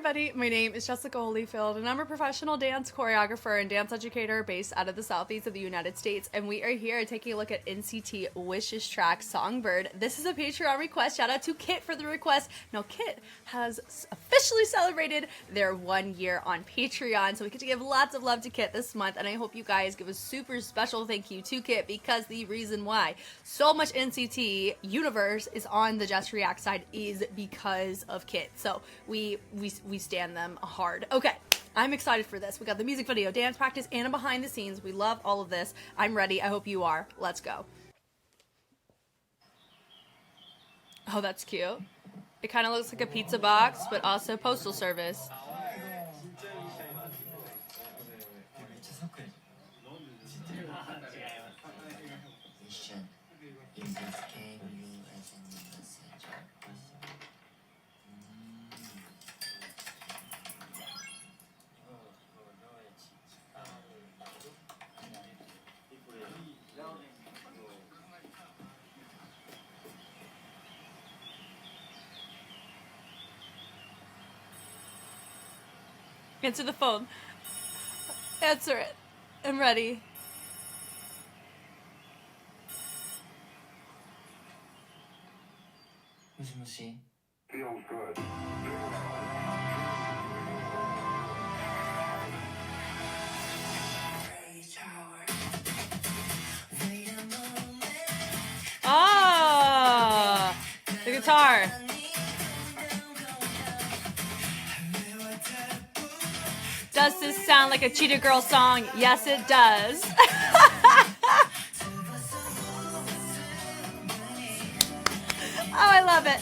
everybody. My name is Jessica Holyfield, and I'm a professional dance choreographer and dance educator based out of the southeast of the United States. And we are here taking a look at NCT Wish's track, Songbird. This is a Patreon request. Shout out to Kit for the request. Now, Kit has officially celebrated their 1 year on Patreon, so we get to give lots of love to Kit this month. And I hope you guys give a super special thank you to Kit, because the reason why so much NCT universe is on the Just React side is because of Kit. So we stand them hard. Okay, I'm excited for this. We got the music video, dance practice, and a behind the scenes. We love all of this. I'm ready. I hope you are. Let's go. Oh, that's cute. It kind of looks like a pizza box, but also postal service. Answer the phone. Answer it. I'm ready. Feels good. Ah, the guitar. Does this sound like a Cheetah Girl song? Yes, it does. Oh, I love it.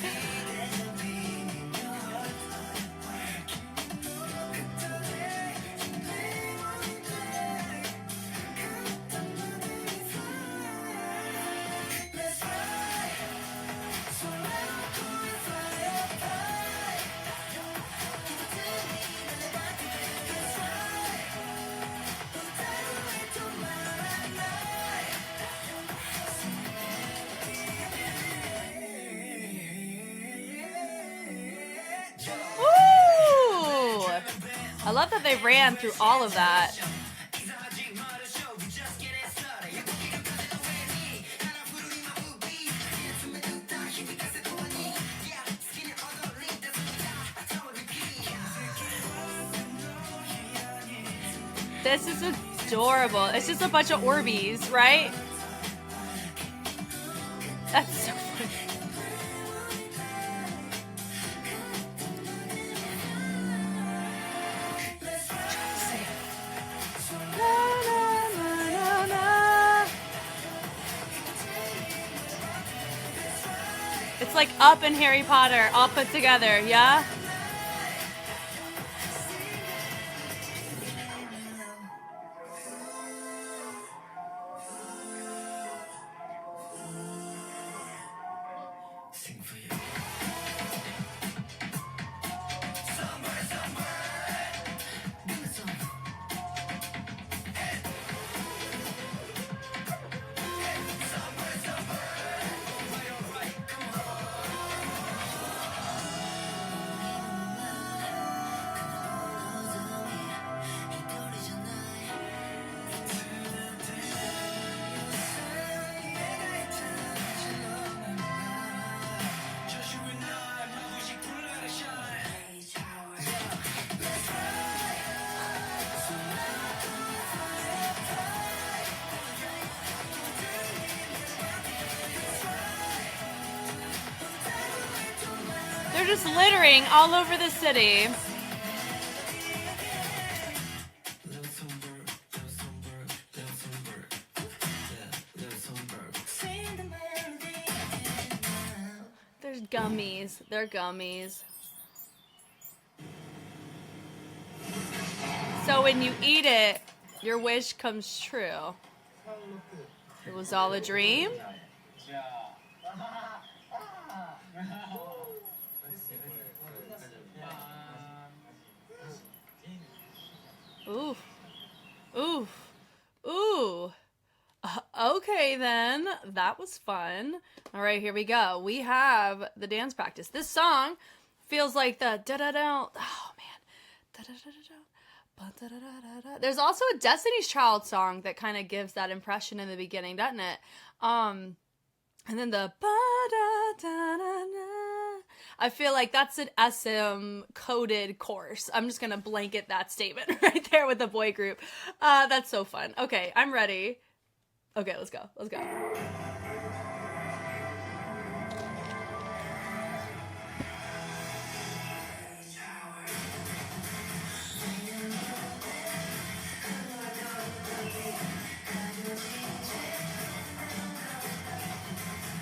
I love that they ran through all of that. This is adorable. It's just a bunch of Orbeez, right? That's so funny. It's like Up and Harry Potter all put together, yeah? They're just littering all over the city. There's gummies. They're gummies. So when you eat it, your wish comes true. It was all a dream? Ooh. Ooh. Ooh. Okay, then. That was fun. All right, here we go. We have the dance practice. This song feels like the da-da-da. Oh, man. There's also a Destiny's Child song that kind of gives that impression in the beginning, doesn't it? And then the I feel like that's an SM coded course. I'm just gonna blanket that statement right there with the boy group. That's so fun. Okay, I'm ready. Okay, let's go. Let's go.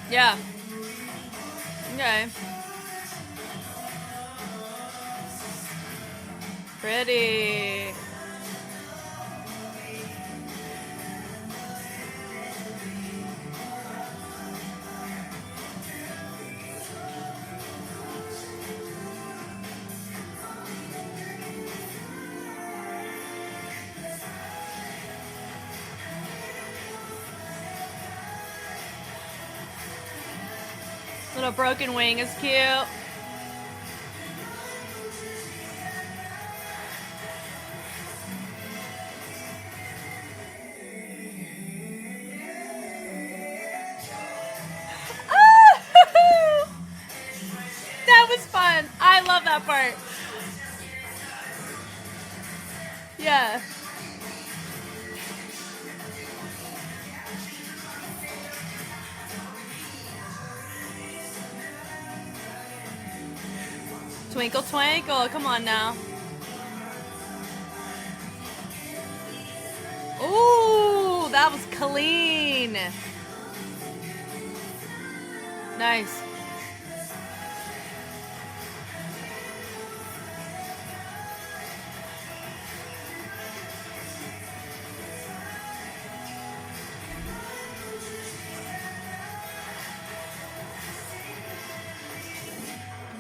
Yeah. Okay. Pretty. Little broken wing is cute. That was fun. I love that part. Yeah. Twinkle, twinkle. Come on now. Ooh, that was clean. Nice.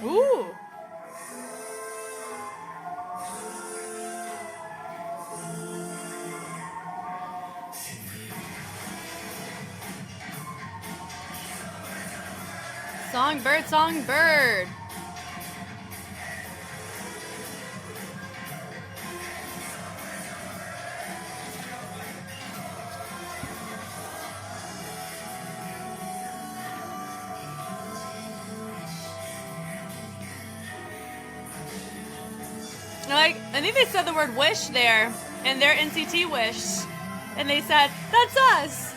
Ooh. Songbird, songbird. Like, I think they said the word wish there, and their NCT wish, and they said, that's us.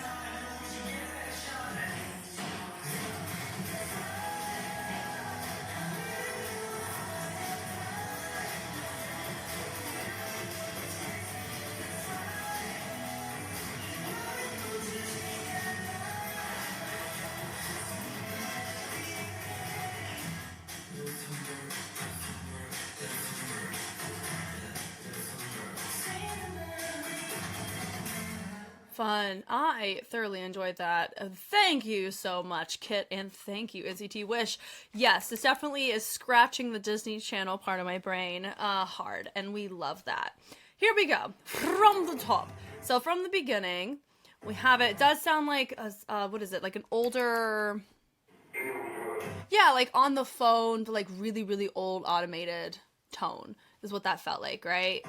Fun. I thoroughly enjoyed that. Thank you so much, Kit, and thank you, NCT Wish. Yes, this definitely is scratching the Disney Channel part of my brain hard, and we love that. Here we go. From the top. So from the beginning, we have it. It does sound like, what is it, like an older... Yeah, like on the phone, like really, really old automated tone is what that felt like, right?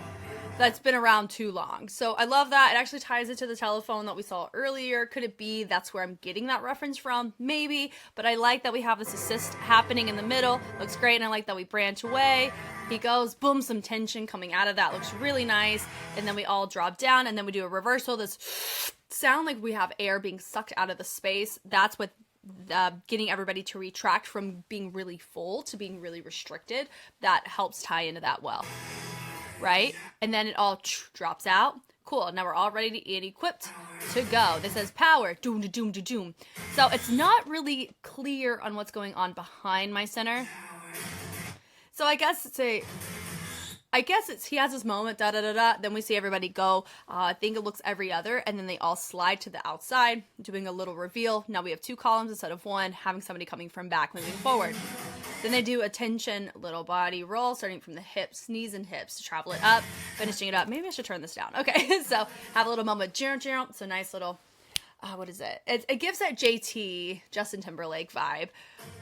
That's been around too long. So I love that. It actually ties it to the telephone that we saw earlier. Could it be that's where I'm getting that reference from? Maybe. But I like that we have this assist happening in the middle. Looks great. And I like that we branch away. He goes, boom, some tension coming out of that. Looks really nice. And then we all drop down. And then we do a reversal. This sound like we have air being sucked out of the space. That's what getting everybody to retract from being really full to being really restricted. That helps tie into that well. Right? And then it all drops out. Cool. Now we're all ready and equipped to go. This says power. Doom, doom, doom, doom. So it's not really clear on what's going on behind my center. So I guess he has this moment, da da da da. Then we see everybody go. I think it looks every other, and then they all slide to the outside, doing a little reveal. Now we have 2 columns instead of 1, having somebody coming from back, moving forward. Then they do a tension little body roll, starting from the hips, knees and hips to travel it up, finishing it up. Maybe I should turn this down. Okay, so have a little moment, so nice little what is it? It gives that JT, Justin Timberlake vibe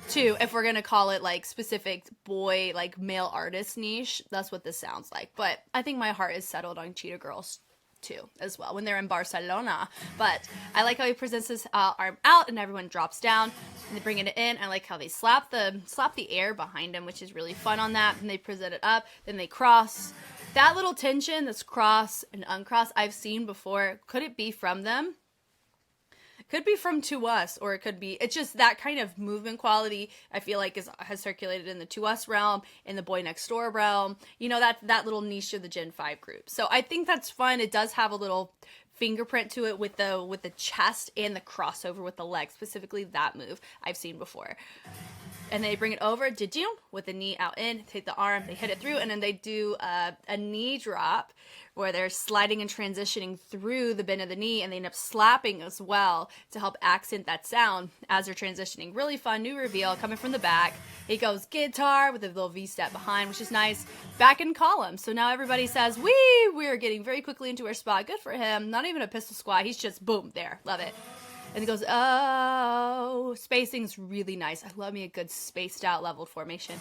too, if we're gonna call it like specific boy, like male artist niche. That's what this sounds like. But I think my heart is settled on Cheetah Girls too as well when they're in Barcelona. But I like how he presents his arm out and everyone drops down and they bring it in. I like how they slap the air behind him, which is really fun on that. And they present it up, then they cross. That little tension, this cross and uncross, I've seen before. Could it be from them? Could be from To Us, or it could be, it's just that kind of movement quality I feel like has circulated in the To Us realm, in the Boy Next Door realm, you know, that little niche of the Gen 5 group. So I think that's fun. It does have a little fingerprint to it with the chest and the crossover with the leg, specifically that move I've seen before. And they bring it over, with the knee out in, take the arm, they hit it through, and then they do a knee drop where they're sliding and transitioning through the bend of the knee, and they end up slapping as well to help accent that sound as they're transitioning. Really fun, new reveal coming from the back. He goes guitar with a little V-step behind, which is nice. Back in column. So now everybody says, we're getting very quickly into our spot. Good for him. Not even a pistol squat. He's just boom, there. Love it. And he goes, oh, spacing's really nice. I love me a good spaced out leveled formation.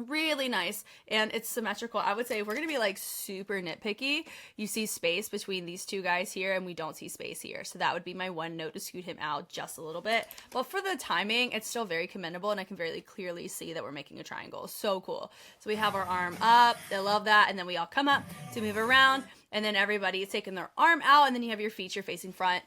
Really nice. And it's symmetrical. I would say if we're going to be like super nitpicky, you see space between these two guys here and we don't see space here. So that would be my one note to scoot him out just a little bit. But for the timing, it's still very commendable and I can very clearly see that we're making a triangle. So cool. So we have our arm up. I love that. And then we all come up to move around. And then everybody is taking their arm out, and then you have your feature facing front.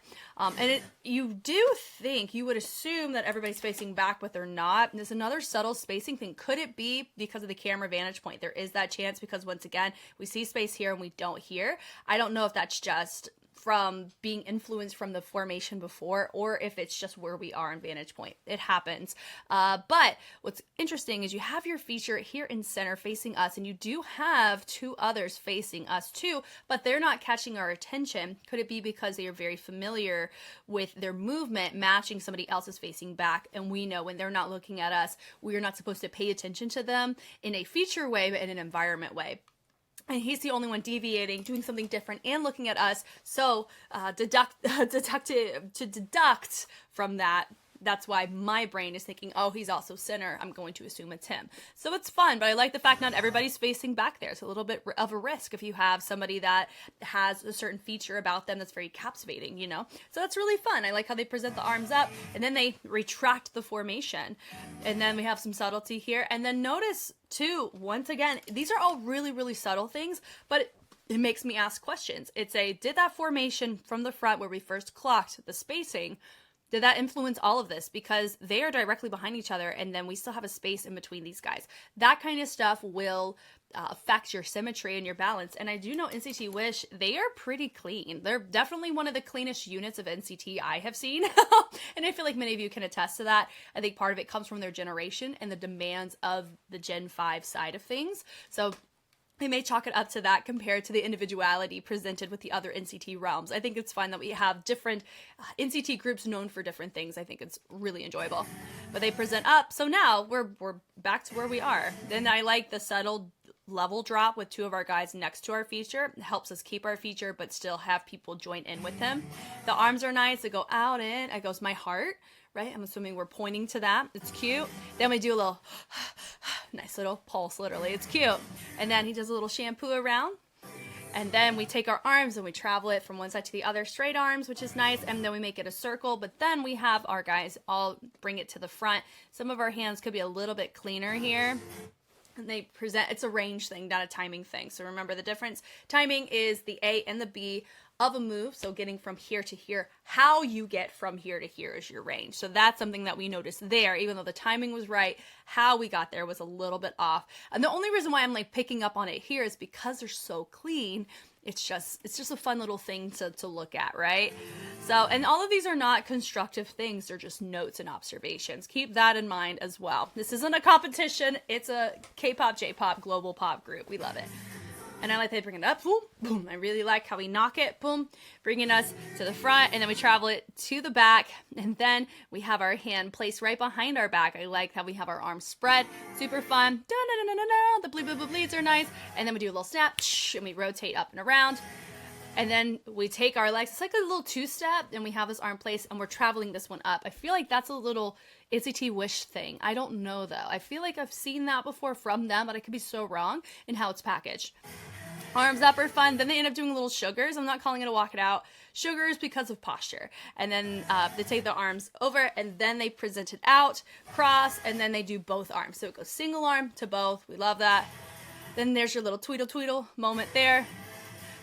You would assume that everybody's facing back, but they're not. And there's another subtle spacing thing. Could it be because of the camera vantage point? There is that chance because, once again, we see space here and we don't here. I don't know if that's just from being influenced from the formation before, or if it's just where we are in vantage point. It happens. But what's interesting is you have your feature here in center facing us, and you do have two others facing us too, but they're not catching our attention. Could it be because they are very familiar with their movement matching somebody else's facing back, and we know when they're not looking at us, we are not supposed to pay attention to them in a feature way, but in an environment way. And he's the only one deviating, doing something different, and looking at us. So deduct from that. That's why my brain is thinking, oh, he's also center. I'm going to assume it's him. So it's fun, but I like the fact not everybody's facing back there. It's a little bit of a risk if you have somebody that has a certain feature about them that's very captivating, you know? So that's really fun. I like how they present the arms up, and then they retract the formation. And then we have some subtlety here. And then notice, too, once again, these are all really, really subtle things, but it makes me ask questions. Did that formation from the front where we first clocked the spacing, did that influence all of this? Because they are directly behind each other, and then we still have a space in between these guys. That kind of stuff will affect your symmetry and your balance. And I do know NCT Wish, they are pretty clean. They're definitely one of the cleanest units of NCT I have seen. And I feel like many of you can attest to that. I think part of it comes from their generation and the demands of the Gen 5 side of things. So I may chalk it up to that compared to the individuality presented with the other NCT realms. I think it's fun that we have different NCT groups known for different things. I think it's really enjoyable. But they present up, so now we're back to where we are. Then I like the subtle level drop with two of our guys next to our feature. It helps us keep our feature but still have people join in with him. The arms are nice. They go out in. It goes my heart. Right? I'm assuming we're pointing to that. It's cute. Then we do a little nice little pulse, literally. It's cute. And then he does a little shampoo around. And then we take our arms and we travel it from one side to the other, straight arms, which is nice. And then we make it a circle. But then we have our guys all bring it to the front. Some of our hands could be a little bit cleaner here. And they present, it's a range thing, not a timing thing. So remember the difference. Timing is the A and the B of a move, so getting from here to here. How you get from here to here is your range. So that's something that we noticed there. Even though the timing was right, how we got there was a little bit off. And the only reason why I'm like picking up on it here is because they're so clean. It's just a fun little thing to look at, right? So, and all of these are not constructive things. They're just notes and observations. Keep that in mind as well. This isn't a competition. It's a K-pop, J-pop, global pop group. We love it. And I like they bring it up, boom, boom. I really like how we knock it, boom, bringing us to the front, and then we travel it to the back, and then we have our hand placed right behind our back. I like how we have our arms spread, super fun. The bleeds are nice, and then we do a little snap, and we rotate up and around. And then we take our legs. It's like a little two-step, and we have this arm placed, and we're traveling this one up. I feel like that's a little NCT Wish thing. I don't know, though. I feel like I've seen that before from them, but I could be so wrong in how it's packaged. Arms up are fun. Then they end up doing little sugars. I'm not calling it a walk it out. Sugars because of posture. And then they take the arms over, and then they present it out, cross, and then they do both arms. So it goes single arm to both. We love that. Then there's your little tweedle tweedle moment there.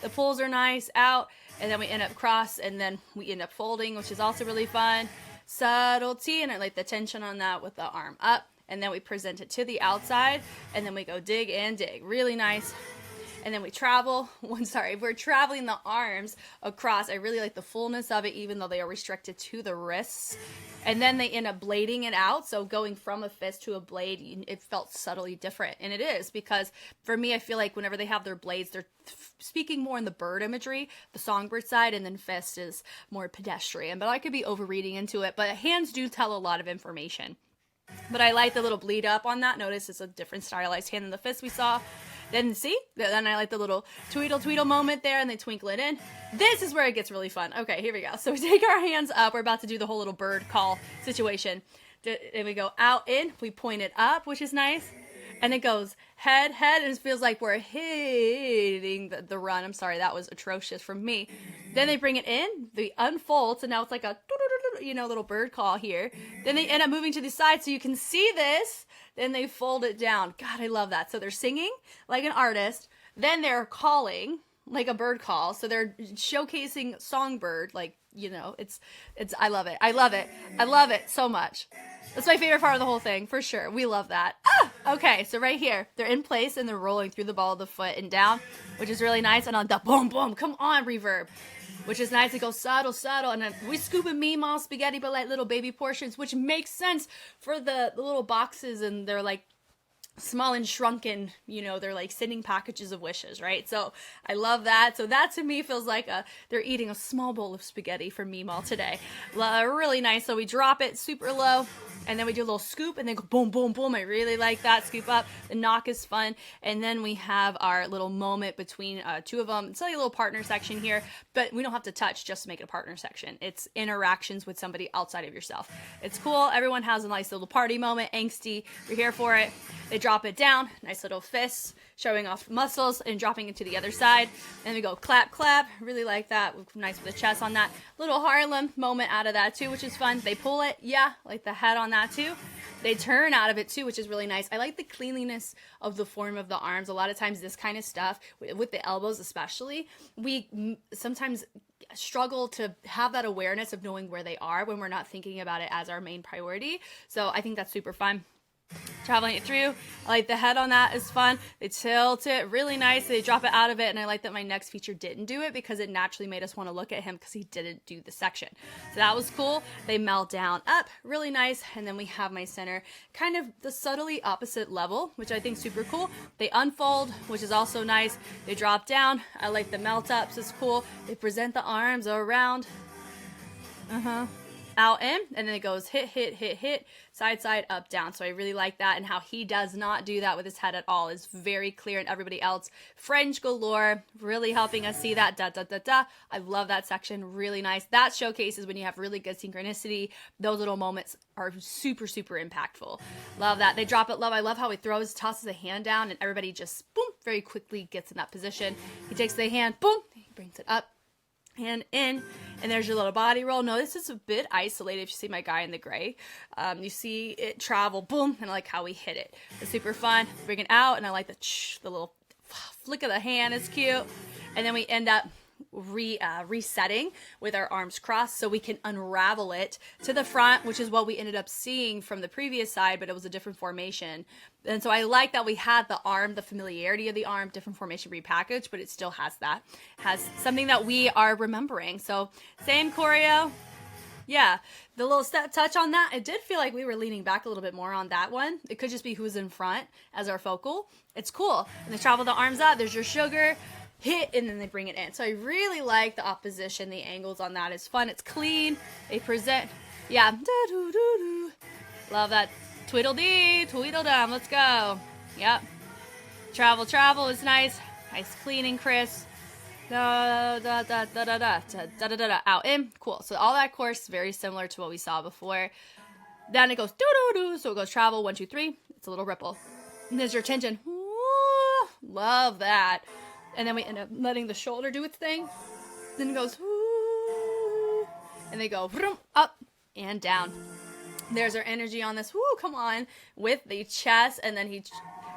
The pulls are nice out, and then we end up cross, and then we end up folding, which is also really fun. Subtlety, and I like the tension on that with the arm up, and then we present it to the outside, and then we go dig and dig. Really nice. And then we travel. We're traveling the arms across. I really like the fullness of it, even though they are restricted to the wrists. And then they end up blading it out. So going from a fist to a blade, it felt subtly different. And it is, because for me, I feel like whenever they have their blades, they're speaking more in the bird imagery, the songbird side, and then fist is more pedestrian. But I could be overreading into it. But hands do tell a lot of information. But I like the little bleed up on that. Notice it's a different stylized hand than the fist we saw. Then I like the little tweedle tweedle moment there, and they twinkle it in. This is where it gets really fun. Okay, here we go. So we take our hands up. We're about to do the whole little bird call situation. And we go out, in. We point it up, which is nice. And it goes head, and it feels like we're hitting the run. I'm sorry, that was atrocious from me. Then they bring it in. They unfold, so now it's like a little bird call here. Then they end up moving to the side so you can see this. Then they fold it down. God, I love that. So they're singing like an artist. Then they're calling like a bird call. So they're showcasing Songbird. Like, I love it. I love it. I love it so much. That's my favorite part of the whole thing, for sure. We love that. Okay, so right here, they're in place and they're rolling through the ball of the foot and down, which is really nice. And on the boom, boom, come on, reverb. Which is nice. It goes subtle, and then we scoop a meemaw spaghetti, but like little baby portions, which makes sense for the little boxes, and they're like small and shrunken, they're like sending packages of wishes, right? So I love that. So that to me feels like they're eating a small bowl of spaghetti for meemaw today. Really nice. So we drop it super low, and then we do a little scoop, and then go boom, boom, boom. I really like that. Scoop up. The knock is fun. And then we have our little moment between two of them. It's like a little partner section here, but we don't have to touch just to make it a partner section. It's interactions with somebody outside of yourself. It's cool. Everyone has a nice little party moment. Angsty. You're here for it. They drop it down. Nice little fists showing off muscles and dropping it to the other side. And we go clap, clap. Really like that. Nice with the chest on that. Little Harlem moment out of that too, which is fun. They pull it. Yeah, like the head on that too. They turn out of it too, which is really nice. I like the cleanliness of the form of the arms. A lot of times this kind of stuff, with the elbows especially, we sometimes struggle to have that awareness of knowing where they are when we're not thinking about it as our main priority. So I think that's super fun. Traveling it through. I like the head on that is fun. They tilt it really nice. They drop it out of it, and I like that my next feature didn't do it because it naturally made us want to look at him because he didn't do the section. So that was cool. They melt down up really nice, and then we have my center kind of the subtly opposite level, which I think is super cool. They unfold, which is also nice. They drop down. I like the melt ups. It's cool. They present the arms around. Out, in, and then it goes hit, hit, hit, hit, side, side, up, down. So I really like that, and how he does not do that with his head at all is very clear, and everybody else, French galore, really helping us see that, da, da, da, da. I love that section, really nice. That showcases when you have really good synchronicity. Those little moments are super, super impactful. Love that. They drop it low. I love how he tosses the hand down, and everybody just, boom, very quickly gets in that position. He takes the hand, boom, he brings it up, hand in, and there's your little body roll. Notice it's a bit isolated. If you see my guy in the gray, you see it travel, boom, and I like how we hit it. It's super fun. Bring it out, and I like the little flick of the hand is cute. And then we end up resetting with our arms crossed so we can unravel it to the front, which is what we ended up seeing from the previous side, but it was a different formation. And so I like that we had the arm, the familiarity of the arm, different formation repackaged, but it still has something that we are remembering. So same choreo. Yeah, the little touch on that, it did feel like we were leaning back a little bit more on that one. It could just be who's in front as our focal. It's cool. And they travel the arms out. There's your sugar. Hit, and then they bring it in. So I really like the opposition. The angles on that is fun. It's clean. They present. Yeah. Love that. Tweedledee, tweedledum. Let's go. Yep. Travel is nice. Nice, clean and crisp. Da da da da da da da da da out in. Cool. So all that course very similar to what we saw before. Then it goes do do do. So it goes travel 1 2 3. It's a little ripple. And there's your tension. Ooh, love that. And then we end up letting the shoulder do its thing. Then it goes ooh, and they go vroom, up and down. There's our energy on this. Woo, come on, with the chest, and then he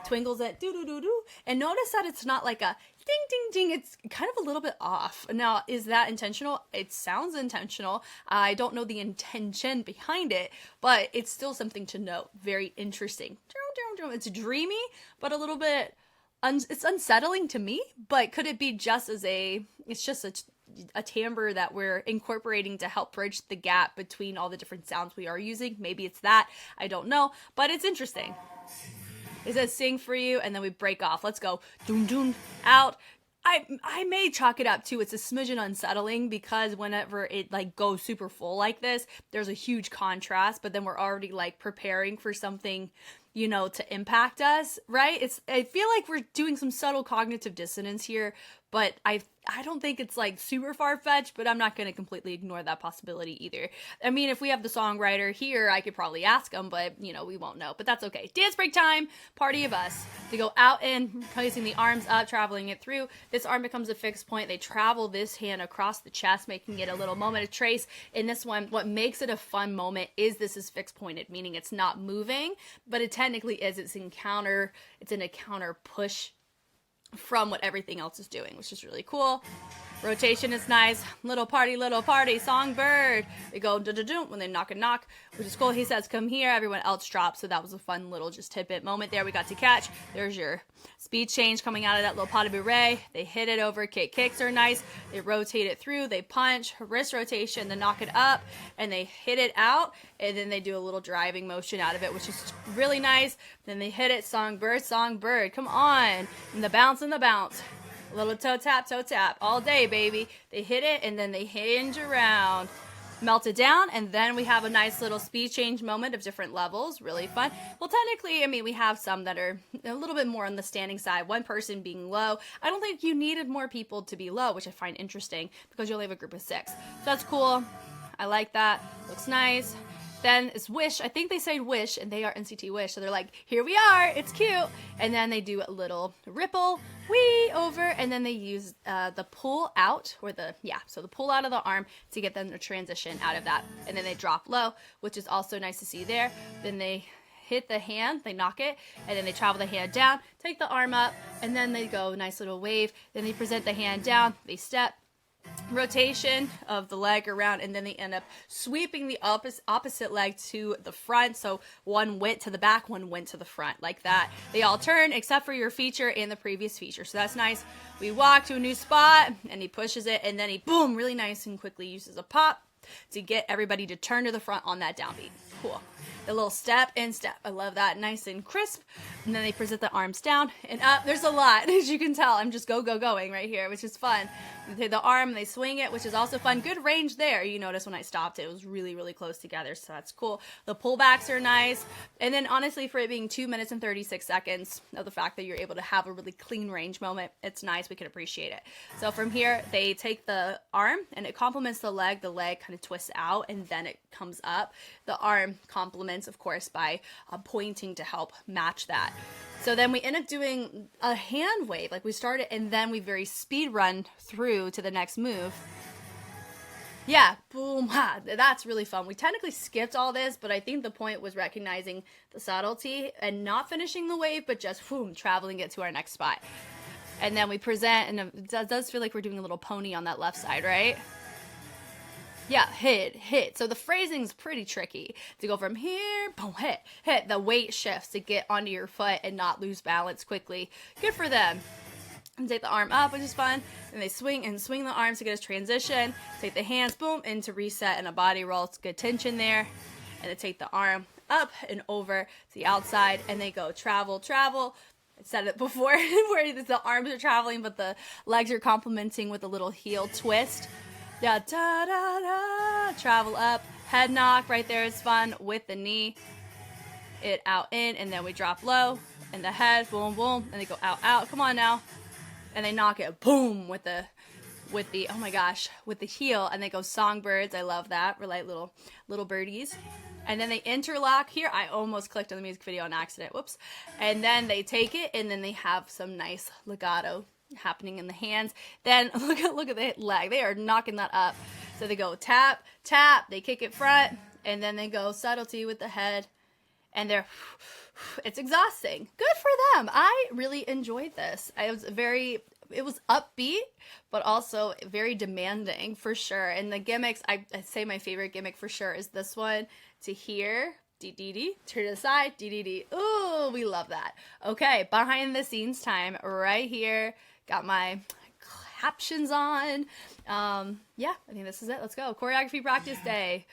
twinkles it, do do do do. And notice that it's not like a ding ding ding. It's kind of a little bit off. Now, is that intentional? It sounds intentional. I don't know the intention behind it, but it's still something to note. Very interesting. It's dreamy, but a little bit. It's unsettling to me. But could it be just as it's just a timbre that we're incorporating to help bridge the gap between all the different sounds we are using? Maybe it's that. I don't know, but it's interesting. It says sing for you, and then we break off. Let's go. Doom doom out. I may chalk it up to it's a smidgen unsettling because whenever it like goes super full like this, there's a huge contrast, but then we're already like preparing for something, you know, to impact us, right? I feel like we're doing some subtle cognitive dissonance here, but I don't think it's like super far-fetched, but I'm not going to completely ignore that possibility either. I mean, if we have the songwriter here, I could probably ask him, but you know, we won't know, but that's okay. Dance break time, party of us. They go out in, placing the arms up, traveling it through. This arm becomes a fixed point. They travel this hand across the chest, making it a little moment of trace. In this one, what makes it a fun moment is this is fixed pointed, meaning it's not moving, but it technically is. It's in a counter push from what everything else is doing, which is really cool. Rotation is nice. Little party, Songbird. They go do-do-do when they knock and knock, which is cool. He says, come here. Everyone else drops. So that was a fun little just tidbit moment there we got to catch. There's your speed change coming out of that little pas de bourrée. They hit it over. Kicks are nice. They rotate it through. They punch. Wrist rotation. Then knock it up. And they hit it out. And then they do a little driving motion out of it, which is really nice. Then they hit it. Songbird. Come on. And the bounce. A little toe tap, all day, baby. They hit it, and then they hinge around. Melt it down, and then we have a nice little speed change moment of different levels. Really fun. Well, technically, I mean, we have some that are a little bit more on the standing side. One person being low. I don't think you needed more people to be low, which I find interesting, because you only have a group of 6. So that's cool. I like that. Looks nice. Then it's Wish. I think they say Wish, and they are NCT Wish. So they're like, here we are. It's cute. And then they do a little ripple, wee, over, and then they use the pull out, so the pull out of the arm to get them to transition out of that. And then they drop low, which is also nice to see there. Then they hit the hand, they knock it, and then they travel the hand down, take the arm up, and then they go nice little wave. Then they present the hand down, they step, rotation of the leg around, and then they end up sweeping the opposite leg to the front. So one went to the back, one went to the front, like that. They all turn except for your feature and the previous feature, so that's nice. We walk to a new spot, and he pushes it, and then he boom, really nice and quickly uses a pop to get everybody to turn to the front on that downbeat. Cool. The little step and step. I love that. Nice and crisp. And then they present the arms down and up. There's a lot, as you can tell. I'm just going right here, which is fun. They take the arm, they swing it, which is also fun. Good range there. You notice when I stopped, it was really, really close together, so that's cool. The pullbacks are nice. And then honestly, for it being 2 minutes and 36 seconds of the fact that you're able to have a really clean range moment, it's nice. We can appreciate it. So from here, they take the arm and it complements the leg. The leg kind of twists out and then it comes up. The arm complements, of course, by pointing to help match that. So then we end up doing a hand wave, like we started, and then we very speed run through to the next move. Yeah, boom, ha, that's really fun. We technically skipped all this, but I think the point was recognizing the subtlety and not finishing the wave, but just boom, traveling it to our next spot. And then we present, and it does feel like we're doing a little pony on that left side, right? Yeah, hit. So the phrasing's pretty tricky. To go from here, boom, hit. The weight shifts to get onto your foot and not lose balance quickly. Good for them. And take the arm up, which is fun. And they swing the arms to get a transition. Take the hands, boom, into reset and a body roll. It's good tension there. And they take the arm up and over to the outside. And they go travel. I said it before, where the arms are traveling, but the legs are complementing with a little heel twist. Yeah, da-da-da, travel up, head knock, right there is fun, with the knee, it out in, and then we drop low, and the head, boom, boom, and they go out, come on now, and they knock it, boom, with the with the, oh my gosh, with the heel, and they go songbirds. I love that. We're like little birdies. And then they interlock here. I almost clicked on the music video on accident. Whoops. And then they take it, and then they have some nice legato happening in the hands. Then look at the leg. They are knocking that up. So they go tap, tap, they kick it front, and then they go subtlety with the head. And it's exhausting. Good for them. I really enjoyed this. It was upbeat, but also very demanding for sure. And the gimmicks, I'd say my favorite gimmick for sure is this one. To here, dee-dee-dee, turn to the side, dee-dee-dee. Ooh, we love that. Okay, behind the scenes time right here. Got my captions on. Yeah, I think this is it. Let's go. Choreography practice day.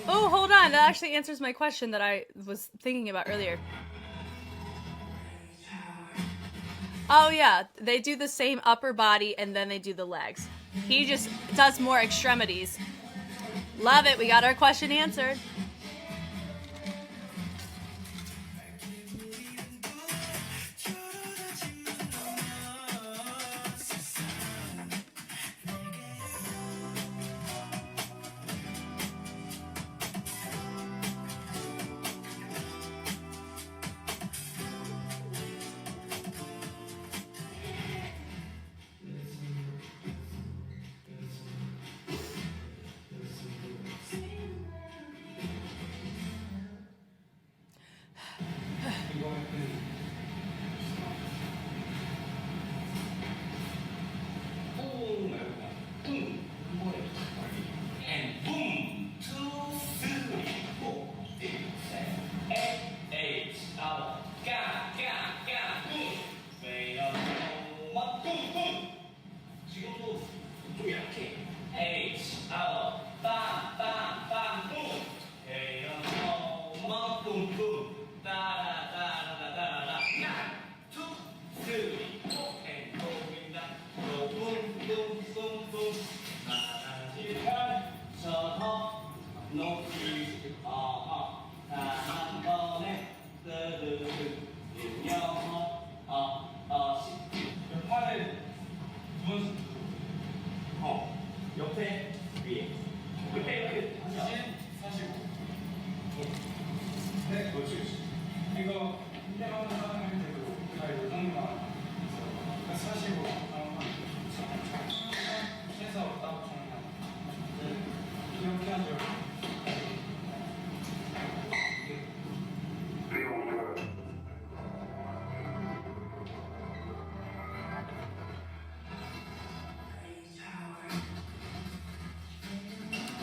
Oh, hold on. That actually answers my question that I was thinking about earlier. Oh, yeah. They do the same upper body, and then they do the legs. He just does more extremities. Love it. We got our question answered.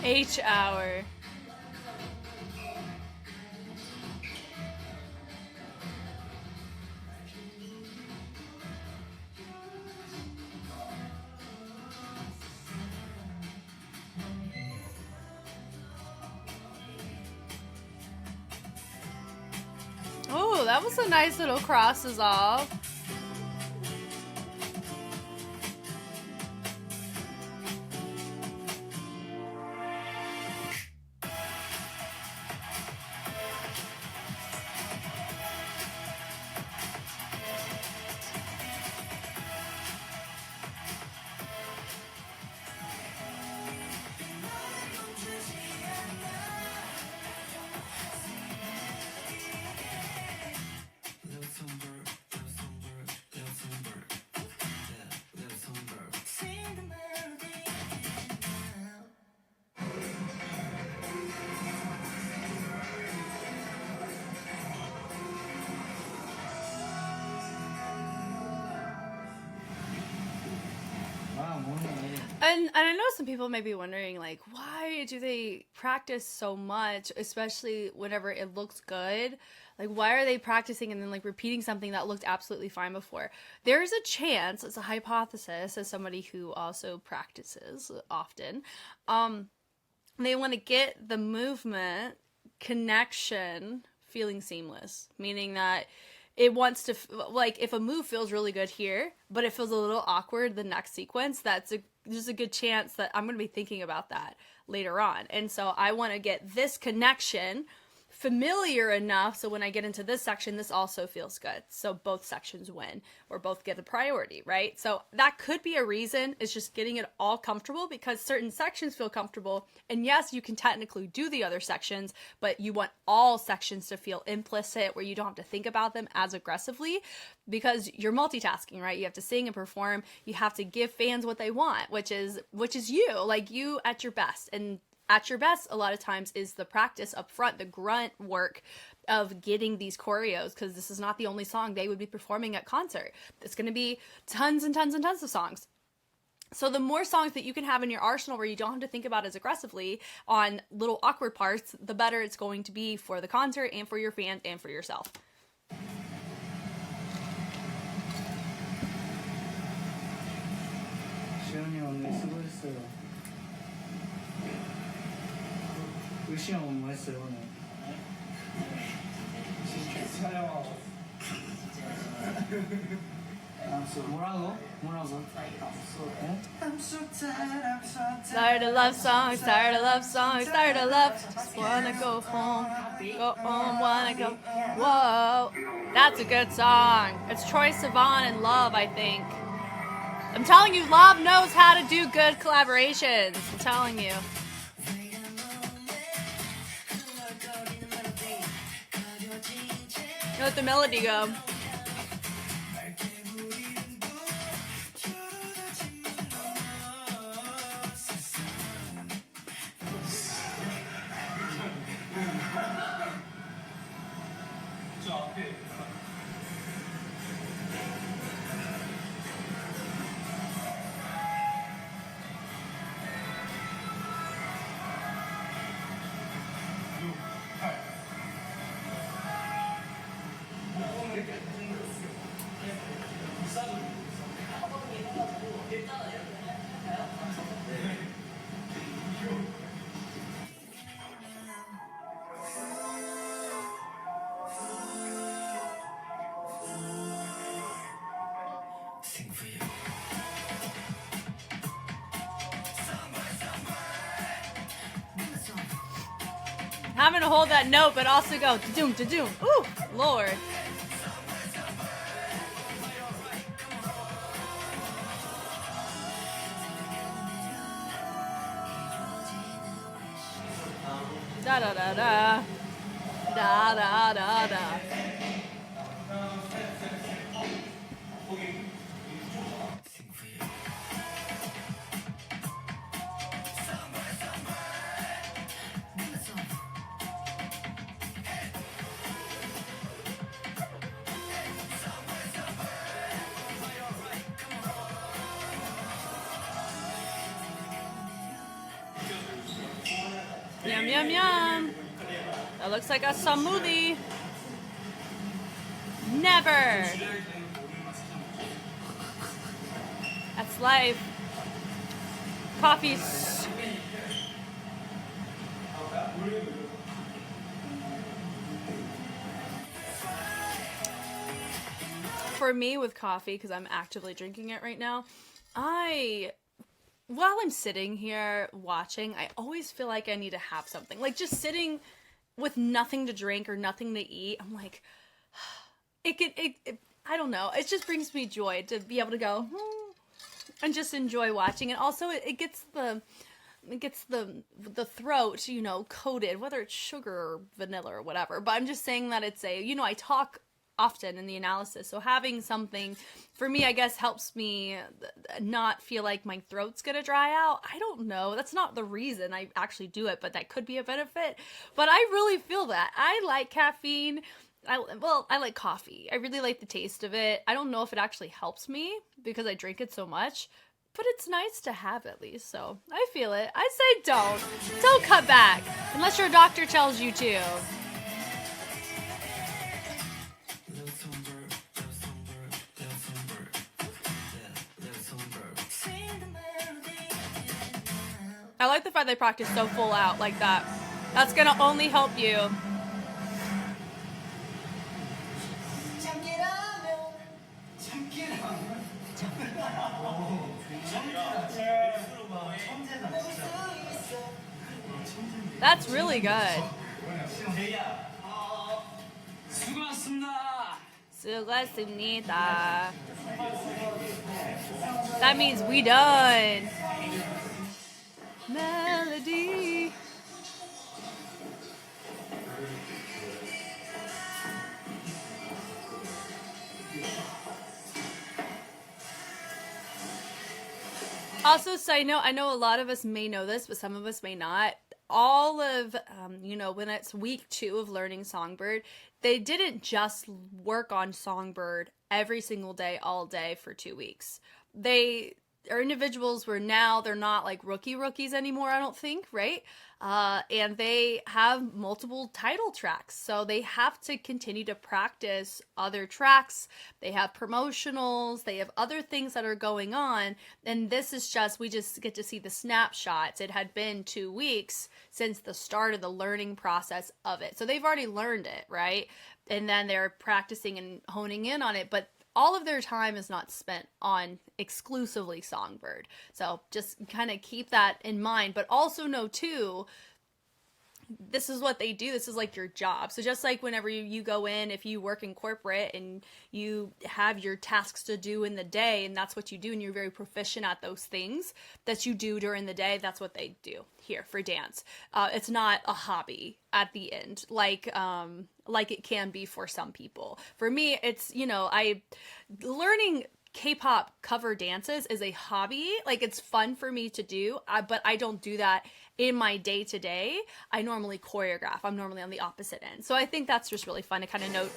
H hour. Oh, that was a nice little crosses off. And I know some people may be wondering, like, why why do they practice so much, especially whenever it looks good? Like, why are they practicing and then like repeating something that looked absolutely fine before? There's a chance, it's a hypothesis as somebody who also practices often, they want to get the movement connection feeling seamless, meaning that it wants to, like, if a move feels really good here, but it feels a little awkward the next sequence, there's a good chance that I'm going to be thinking about that later on. And so I want to get this connection familiar enough so when I get into this section, this also feels good. So both sections win, or both get the priority, right? So that could be a reason. It's just getting it all comfortable, because certain sections feel comfortable. And yes, you can technically do the other sections, but you want all sections to feel implicit, where you don't have to think about them as aggressively, because you're multitasking, right? You have to sing and perform. You have to give fans what they want, which is you, like you at your best. And at your best, a lot of times, is the practice up front, the grunt work of getting these choreos, because this is not the only song they would be performing at concert. It's going to be tons and tons and tons of songs. So the more songs that you can have in your arsenal where you don't have to think about as aggressively on little awkward parts, the better it's going to be for the concert and for your fans and for yourself. 시연이 오늘 수고했어요. 의시형 뭐 했어요 오늘? 촬영하고 뭐라고? Tired of love songs, tired of love songs, tired of love. Just wanna go home, wanna go. Whoa, that's a good song. It's Troye Sivan and Love, I think. I'm telling you, Love knows how to do good collaborations. I'm telling you. Let the melody go. 저 앞에 Having to hold that note, but also go da-doom, da-doom. Ooh, Lord. Da-da-da-da. Da-da-da-da. Yum, yum, yum. That looks like a smoothie. Never. That's life. Coffee's. For me, with coffee, because I'm actively drinking it right now, while I'm sitting here watching, I always feel like I need to have something. Like, just sitting with nothing to drink or nothing to eat, I'm like, I don't know. It just brings me joy to be able to go and just enjoy watching. And also, it gets the throat, coated, whether it's sugar or vanilla or whatever. But I'm just saying that it's I talk often in the analysis, so having something for me, I guess, helps me not feel like my throat's gonna dry out. I don't know, that's not the reason I actually do it, but that could be a benefit. But I really feel that I like caffeine. I like coffee. I really like the taste of it. I don't know if it actually helps me because I drink it so much, but it's nice to have at least, so I feel it. I say don't cut back unless your doctor tells you to. I like the fact they practice so full out like that. That's gonna only help you. That's really good. 수고하셨습니다. That means we done. Melody. Also, side note, I know a lot of us may know this, but some of us may not. All of, when it's week 2 of learning Songbird, they didn't just work on Songbird every single day, all day for 2 weeks. Our individuals they're not like rookies anymore, I don't think, right? And they have multiple title tracks, so they have to continue to practice other tracks. They have promotionals, they have other things that are going on, and this is we just get to see the snapshots. It had been 2 weeks since the start of the learning process of it, so they've already learned it, right? And then they're practicing and honing in on it, but all of their time is not spent on exclusively Songbird. So just kind of keep that in mind, but also know too, this is what they do. This is like your job. So just like whenever you go in, if you work in corporate and you have your tasks to do in the day and that's what you do and you're very proficient at those things that you do during the day, that's what they do here for dance. It's not a hobby at the end like it can be for some people. For me, it's, learning K-pop cover dances is a hobby. Like, it's fun for me to do, but I don't do that in my day-to-day. I normally choreograph. I'm normally on the opposite end. So I think that's just really fun to kind of note.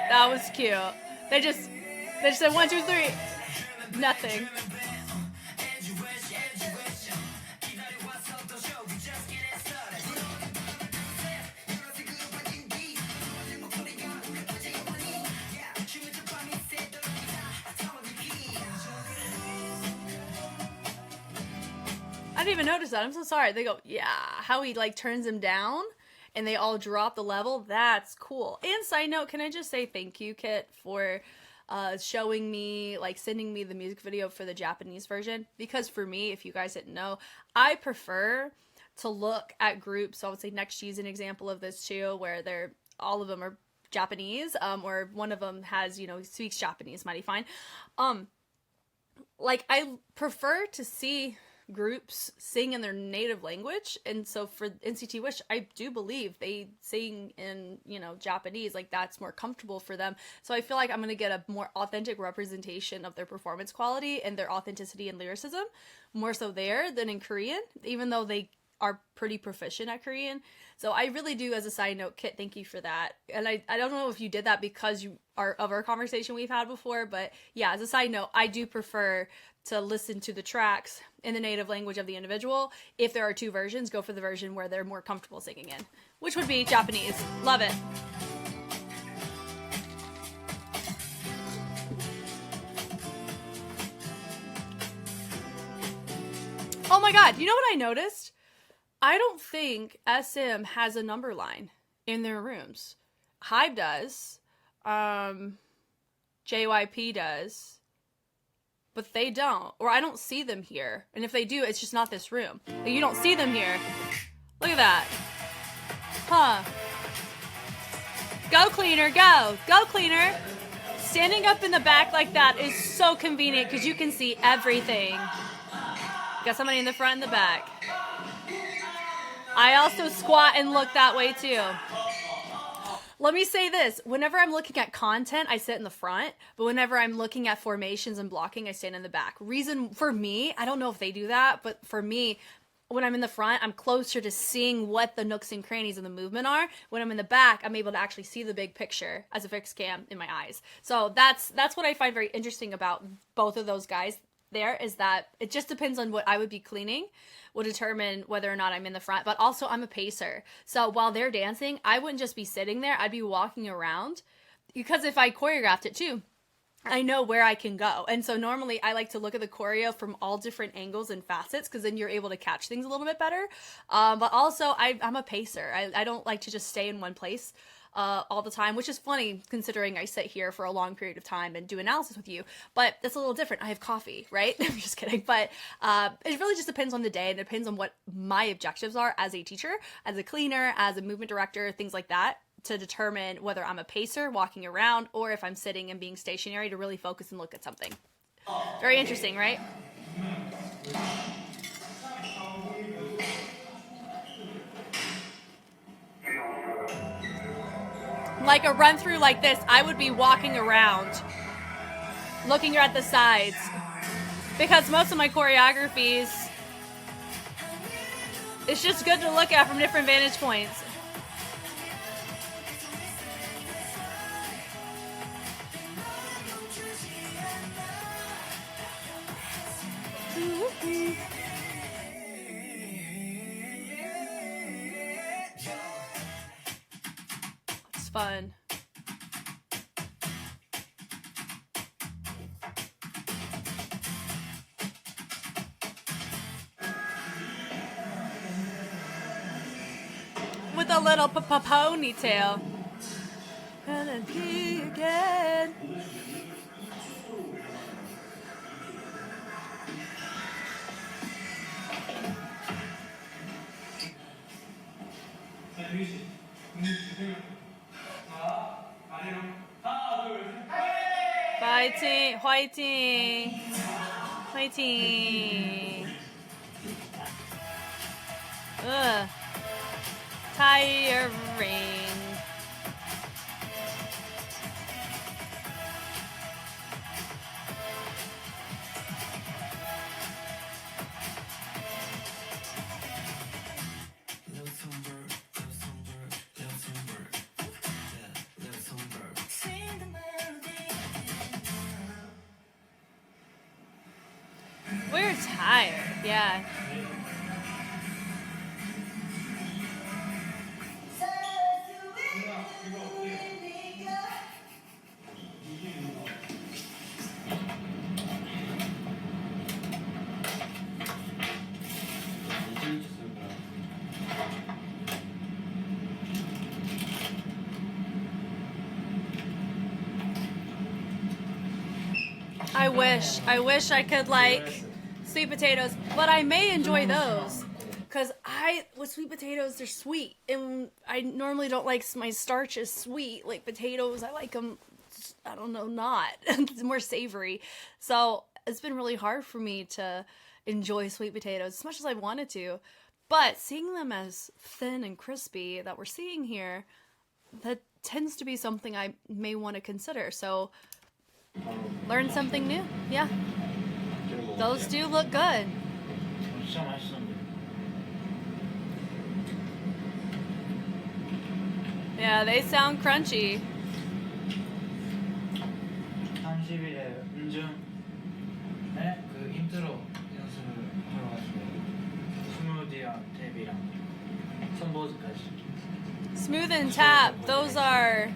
That was cute. They just said 1, 2, 3. Nothing. I didn't even notice that. I'm so sorry. They go, yeah, how he turns him down and they all drop the level. That's cool. And side note, can I just say thank you, Kit, for showing me, sending me the music video for the Japanese version. Because for me, if you guys didn't know, I prefer to look at groups. So I would say Next G's an example of this too, where all of them are Japanese, or one of them has, speaks Japanese mighty fine. I prefer to see groups sing in their native language, and so for NCT Wish, I do believe they sing in Japanese, that's more comfortable for them. So I feel like I'm going to get a more authentic representation of their performance quality and their authenticity and lyricism, more so there than in Korean, even though they are pretty proficient at Korean. So I really do, as a side note, Kit, thank you for that. And I don't know if you did that because you are of our conversation we've had before, but yeah, as a side note, I do prefer to listen to the tracks in the native language of the individual. If there are 2 versions, go for the version where they're more comfortable singing in, which would be Japanese. Love it. Oh my god, you know what I noticed? I don't think SM has a number line in their rooms. Hybe does. JYP does. but they don't, or I don't see them here. And if they do, it's just not this room. Like, you don't see them here. Look at that. Huh. Go cleaner, go. Go cleaner. Standing up in the back like that is so convenient because you can see everything. Got somebody in the front and the back. I also squat and look that way too. Let me say this. Whenever I'm looking at content, I sit in the front. But whenever I'm looking at formations and blocking, I stand in the back. Reason for me, I don't know if they do that, but for me, when I'm in the front, I'm closer to seeing what the nooks and crannies of the movement are. When I'm in the back, I'm able to actually see the big picture as a fixed cam in my eyes. So that's what I find very interesting about both of those guys there, is that it just depends on what I would be cleaning will determine whether or not I'm in the front. But also, I'm a pacer. So while they're dancing, I wouldn't just be sitting there. I'd be walking around, because if I choreographed it too, I know where I can go. And so normally I like to look at the choreo from all different angles and facets, because then you're able to catch things a little bit better. But also, I'm a pacer. I don't like to just stay in one place all the time, which is funny considering I sit here for a long period of time and do analysis with you. But that's a little different. I have coffee, right? I'm just kidding. But it really just depends on the day, and it depends on what my objectives are as a teacher, as a cleaner, as a movement director, things like that, to determine whether I'm a pacer walking around or if I'm sitting and being stationary to really focus and look at something. Very interesting, right? Like a run through like this, I would be walking around, looking at the sides, because most of my choreographies, it's just good to look at from different vantage points. It's fun. With a little ponytail. Gonna be again. 자, 유희 씨. 자, 아래로. 하나, 둘, 셋. Fighting, fighting, fighting. Ugh. Tiring. We're tired, yeah. I wish I could like sweet potatoes, but I may enjoy those, because with sweet potatoes, they're sweet, and I normally don't like my starches sweet. Like potatoes, I like them, I don't know, not. It's more savory. So it's been really hard for me to enjoy sweet potatoes as much as I wanted to, but seeing them as thin and crispy that we're seeing here, that tends to be something I may want to consider. So learn something new. Yeah, those do look good. 진짜 맛있었는데. Yeah, they sound crunchy. 30일에 그 인트로 연습을 하러 갔어요. 스무디랑 탭이랑 선보즈까지. Smooth and Tap, those are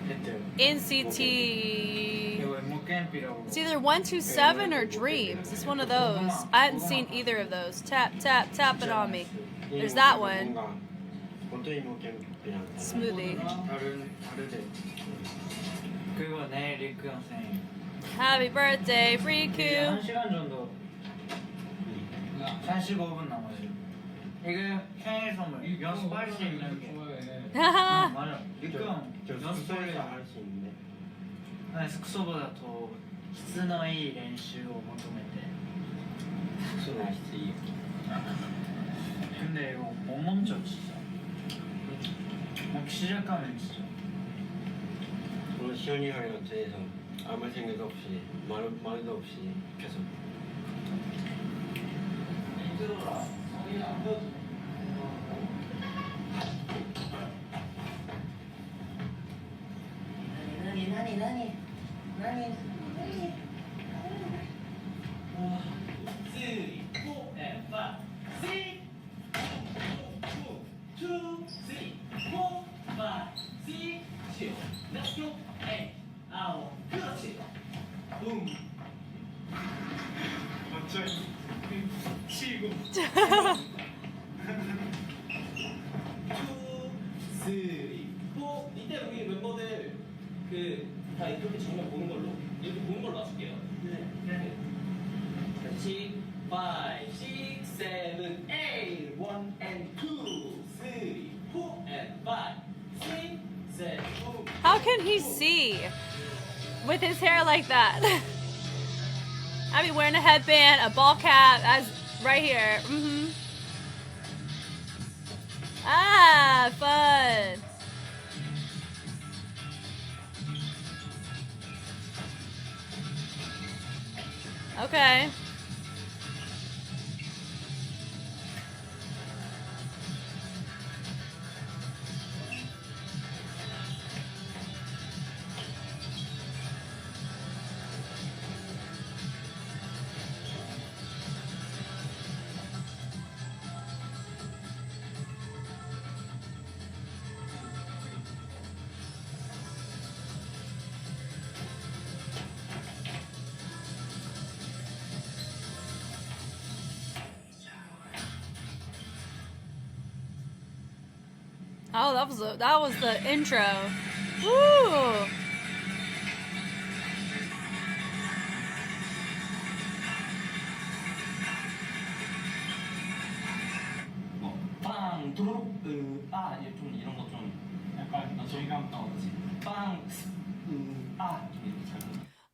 했대요. NCT. 이거 엠모캠피라고. It's either 127 or Dreams. It's one of those. I hadn't seen either of those. Tap, tap, tap it on me. There's that one. Smoothie. 다르대. 그리고 내일 리크 선생님 Happy birthday, Riku. 이제 1시간 정도 45분 남았어요. 이거 생일 선물 연습할 수 있는 게 맞아. 이건 연습소에서 할 수 있는데 숙소보다 더質のいい 練習を求めて 숙소는 있지. 근데 이거 못 멈춰 진짜. 막 시작하면 진짜 오늘 시원이 형이랑 제에서 아무 생각도 없이 말도 없이 계속 Three, four, and five. Six, two, three, four, five, six, seven. Let's go. Eight, out. 그렇지. Boom. 갑자기 치고. Two, three, four. 이때 우리 멤버들 다 이렇게 정면 보는 걸로 이렇게 보는 걸로 맞출게요. 네. 그렇지. 5, 6, 7, 8. 1 and 2, 3, 4 and 5, 6, 7. How can he see with his hair like that? I mean, wearing a headband, a ball cap, as right here. Ah, fun. Okay. Oh, that was the intro. Woo! 빵 도로록 좀 이런 거 좀 약간 저희가 빵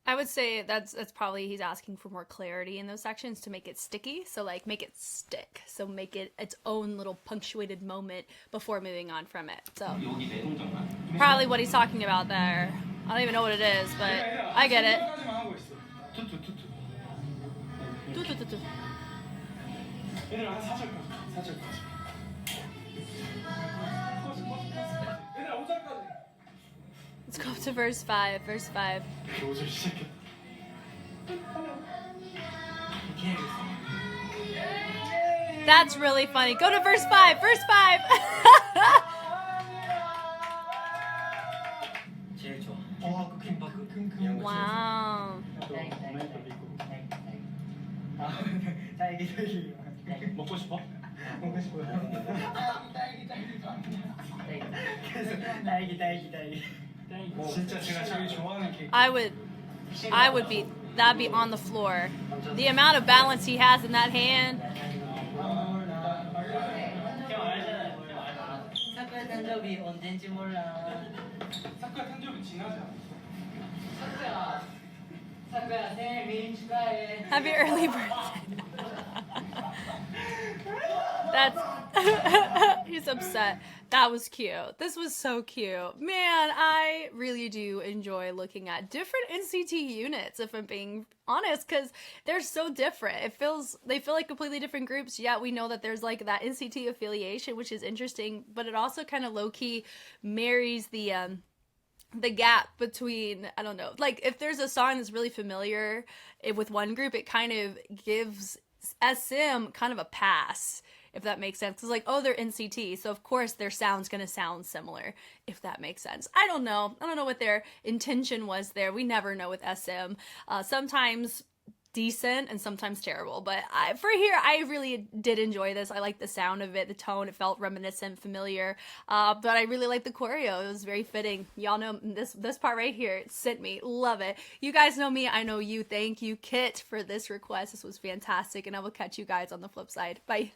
I would say that's probably he's asking for more clarity in those sections to make it sticky. So like make it stick. So make it its own little punctuated moment before moving on from it. So 여기 내 동작만. probably what he's talking about there. I don't even know what it is, but I get it. 뚜뚜뚜뚜. 얘들아 한 4절까지. 얘들아 5절까지. Let's go up to verse 5. Verse 5. 5절 시작해. That's really funny. Go to verse 5. Verse 5. 제일 좋아. 그 김밥 그 Wow. 딸기 먹고 싶어? 먹고 싶어요. 딸기. 진짜 제가 제일 좋아하는 케이크. I would be that'd be on the floor. The amount of balance he has in that hand. 사쿠야誕生日 언젠지 몰라. 사쿠야 탄저비 지나지 않아. 사쿠야 생일 축하해. Happy early birthday. That's he's upset. That was cute. This was so cute. Man, I really do enjoy looking at different NCT units, if I'm being honest, because they're so different. They feel like completely different groups, yet we know that there's like that NCT affiliation, which is interesting, but it also kind of low-key marries the gap between, I don't know, like if there's a song that's really familiar with one group, it kind of gives SM kind of a pass, if that makes sense. It's like, oh, they're NCT, so of course their sound's gonna sound similar, if that makes sense. I don't know what their intention was there. We never know with SM. Sometimes decent and sometimes terrible. But for here, I really did enjoy this. I like the sound of it, the tone. It felt reminiscent, familiar. But I really like the choreo. It was very fitting. Y'all know this part right here. It sent me. Love it. You guys know me. I know you. Thank you, Kit, for this request. This was fantastic. And I will catch you guys on the flip side. Bye.